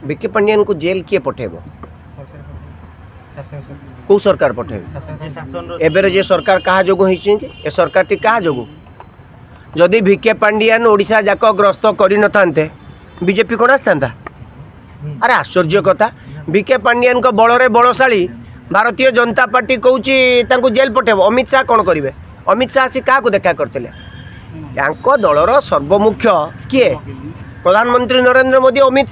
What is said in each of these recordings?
विके पांडियन को जेल किए पठेब कौ सरकार पठेब एबेर जे सरकार कहा जोगु होइछि ए सरकार ती कहा जोगु जदि विके पांडियन ओडिशा जाक ग्रस्त करि न थांते बीजेपी कोन आस्तांता अरे आश्चर्य कथा विके पांडियन को बल रे बलशाली भारतीय जनता पार्टी कहूची तांको जेल पठेब अमित शाह कौन करेंगे अमित शाह आसी क्या देखा करते दलर सर्वमुख्य किए प्रधानमंत्री नरेंद्र मोदी अमित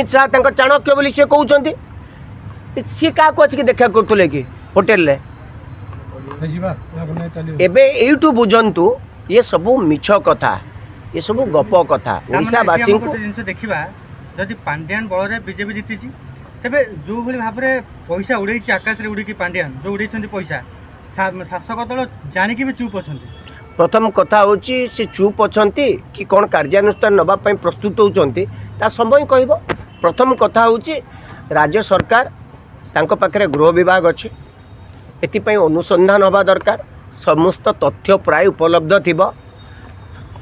शाह चाणक्य बोली सी कहते सी क्या आसिक देखा करते कि होटेल एबे एठू बुझंतु ये सब मिछ कथा ये सब गप कथा ओडिशावासी को देखा जदि पांड्यान बल बीजेपी जीति तेरे जो भाव में पैसा उड़े आकाश में उड़ी पांड्यान जो उड़े पैसा शासक दल जानिकी भी चुप अच्छा प्रथम कथा हूँ सी चुप अच्छा कि कौन कार्यानुष्ठान नापी प्रस्तुत होती समय कह प्रथम कथा हूँ राज्य सरकार तांको पाखरे गृह विभाग अच्छे एपाई अनुसंधान हवा दरकार समस्त तथ्य प्राय उपलब्ध थी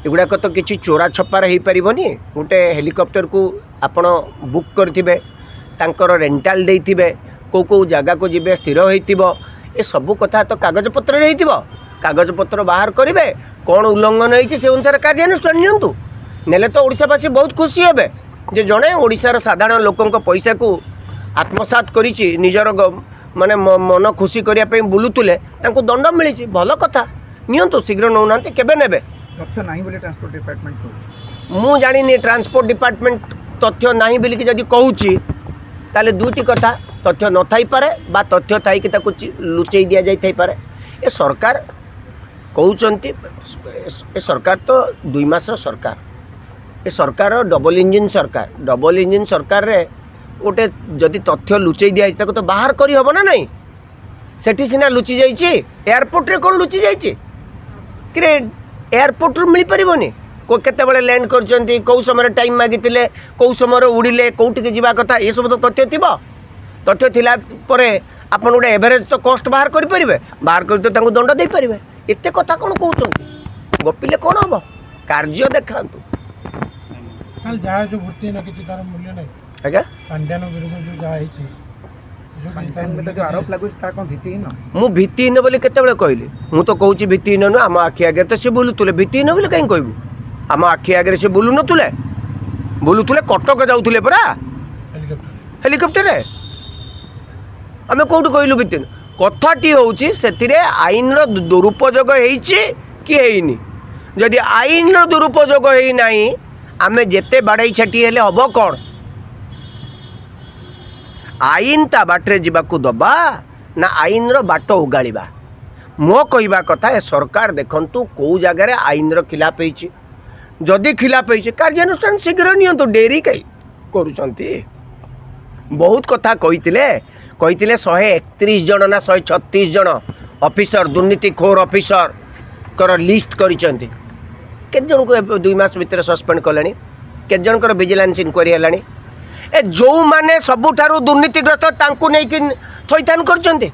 एगुड़ाक तो किसी चोरा छपार हो पारनि गोटे हेलिकॉप्टर को आपण बुक करेंगे तांकर रेंटाल देइथिबे को जगह को जीवे स्थिर होइतिबो ए सब कथा तो कागज पत्र रहितिबो कागज पत्र बाहर करेंगे कौन उल्लंघन होइछि से अनुसार कार्यानुष्ठान नियंतु नेले तो ओडिशावासी बहुत खुशी हेबे जे जड़े ओडिशार साधारण लोकंक पैसा को आत्मसात करिछि निजर माने मन खुशी करिया पे बुलुतुले तांको दंड मिलिछि भल कथा नियंतु शीघ्र नौनांते केबे नेबे तथ्य नाही बोले ट्रांसपोर्ट डिपार्टमेंट मु जानिनी ट्रांसपोर्ट डिपार्टमेंट तथ्य नाही बोली कि जदि कहूछि ताले दुटी कथा तथ्य न थाई पारे बा तथ्य थाई कि ताकु लुचेई दिया जाई थाई पारे ए सरकार कहउचंती ए सरकार तो 2 मासर सरकार ए सरकार डबल इंजिन सरकार रे गोटे जदि तथ्य लुचेई दिया ताकु तो बाहर करी हबो ना नहीं सेठी सिना लुचि जाइछि एयरपोर्ट रे कोन लुचि जाइछि कि एयरपोर्ट रू मिल पारिबोनी को केते बळे लैंड करचंती कौ समय टाइम मागितिले कौ समय उड़िले कोउटी के जीवा कथा ये सब तो तथ्य थिबो तथ्य थिला परे आपन गोटे एवरेज तो कॉस्ट बाहर करि परिबे बाहर करि तो तांको दंड दे परिबे एते कथा कोन कहउचंती गपिले कोन हबो कार्य देखांतु कल जाय जो भर्ती न किछि तार मूल्य नै आज्ञा पांड्यान विरुद्ध जो जा हेछि जो पांड्यान में तो जो आरोप लागु ता कोन भित्तिहीन मु भित्तिहीन बोली केते बळे कहली मु तो कहउची भित्तिहीन न हम आखि आगे तो से बोलुतुले भित्तिहीन बोली काई कहबू आम आखि आगे से बुलू बुलुले कटक जाऊे परा हेलिकॉप्टर आम कौटू कहलु भित्तिहीन कथाटी हूँ से आईन दुरुपयोग होनी जदि आईन दुरुपयोग होना आम जेते बाड़ाई छाटी हेले हम कौन आईन ता बाटे जावाक दबा ना आईन बाट उगाड़ा मो कहवा कथा ए सरकार देखंतु कौ जगार आईन खिलाफ होती जदि खिलाफ होती कार्यानुष्ठान शीघ्र नियंतु डेरी कई करुचंती बहुत कथा कही 131 जन ना 136 जन ऑफिसर दुर्नीतिखोर ऑफिसर कर लिस्ट करिसंती केत जन को 2 मास भितर सस्पेंड कलेनी केत जन कर विजिलेंस इंक्वायरी हेलानी ए जो माने सबुठारु दुर्नीतिग्रस्त तांकु नै कि थैथान करचंती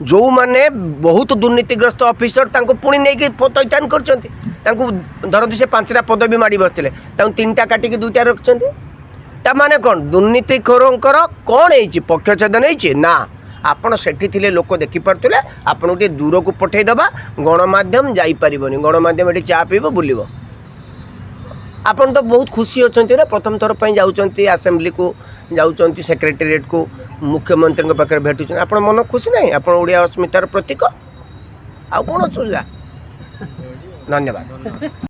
जो माने बहुत दुर्नीतिग्रस्त ऑफिसर तांको पुणी नहीं कि थैथान करचंती तांको धरतु से 5टा पदवी माड़ी बसथिले तांको 3टा काटिकी 2टा रखचंती ता माने कोन दुर्नीतिखोरंकर कोन हेछि पक्षछेदन हेछि ना आपण सेठी थिले लोक देखि परतले आपण उटे दूर को पठै दबा गणमाध्यम जाई परिबोनी गणमाध्यम एठी चा पीबो बुलिबो आपण तो बहुत खुशी अछंती रे प्रथम थर पई जाउचंती असेंबली को जाउचंती सेक्रेटेरिएट को मुख्यमंत्री पाखे भेटुचंती आपण मन खुशी नहीं आपण ओडिया अस्मितार प्रतीक आ कोन छुजा धन्यवाद।